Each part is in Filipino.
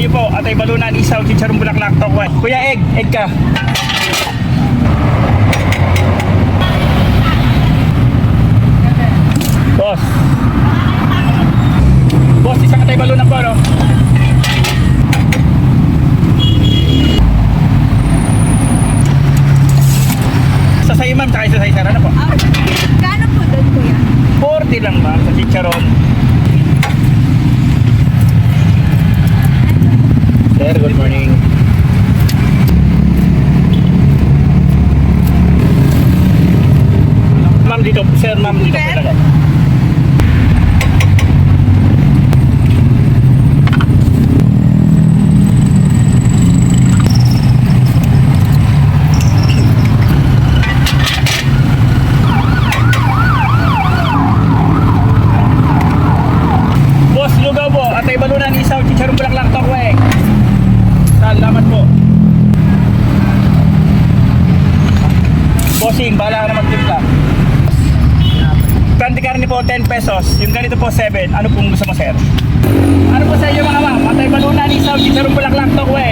po, atay balunan, isaw, chicharong bulaklak, tokwa. Kuya, egg ka. Boss. Boss, isang atay balunan po, no? Sa sayo, ma'am, tsaka isa sa isa, ano po? Kano po doon, kuya? 40 lang, ma'am, sa chicharon. Sir, good morning. Ma'am, dito. Sir, ma'am, dito po talaga. Boss, lugaw po. Atay balunan, isaw, chicharong bulaklak, tokwe. Salamat po. Bossing, bahala ka na magtimpla. Candy carne po, 10 pesos. Yung ganito po, 7. Ano pong gusto mo, sir? Ano po sa inyo mga ma'am? Atay balunan, isaw, chicharong bulaklak, tokwe.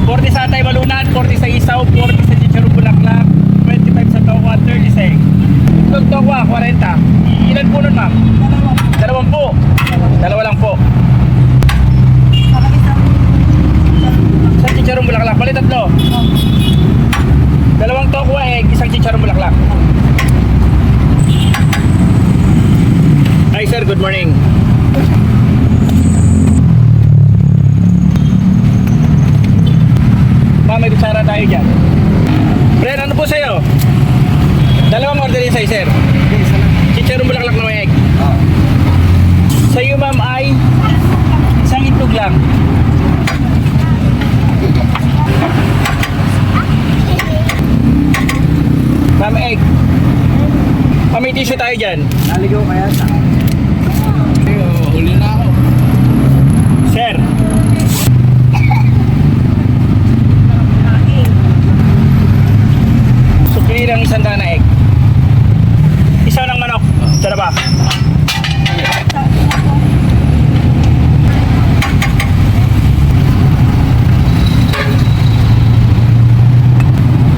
40 sa atay balunan, 40 sa isaw, 40 sa chicharong bulaklak, 25 sa tokwa, 30 sa egg. Itlog tokwa, 40. Ilan po nun, ma'am? Dalawang po. Dalawa lang po. Sa chicharong bulaklak, bali tatlo. Dalawang tokwa egg, isang chicharong bulaklak. Hi sir, good morning. Ma'am, may kutsara tayo dyan. Bren, ano po sa'yo? Dalawang order yun sa'yo, sir. Chicharong bulaklak na may egg. Sa'yo, ma'am, ay isang itlog lang. Ma'am, egg. Ma'am, may tissue tayo dyan. Naligaw kaya sa huli na ako. Sir. Sukli ng isang daan na egg. Isaw ng manok. Tara ba?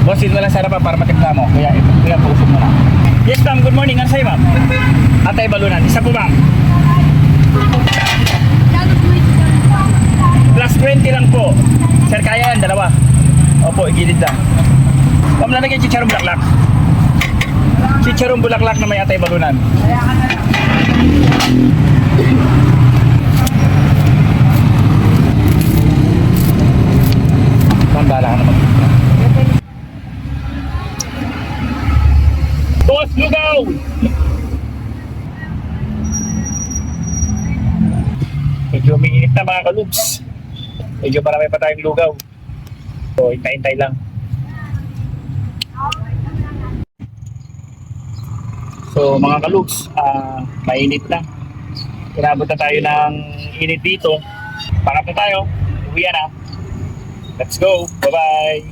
Boss, dito na lang sarapan para matimpla mo. Kaya puusog mo na. Yes ma'am, good morning. Ano sa'yo ma'am? Atay balunan. Isa po ma'am. Plus 20 lang po. Sir, kaya yan. Dalawa. Opo, igilid lang. Ma'am, lalagyan chicharong bulaklak. Chicharong bulaklak na may atay balunan. Ma'am, bahala ka na mag-timpla. Boss, lugaw! Medyo umiinit na mga kalugs. Medyo marami pa tayong lugaw. So, hintay-hintay lang. So, mga kalugs, mainit na. Kinabot na tayo ng init dito. Pakap na tayo. Uwi na. Let's go. Bye-bye.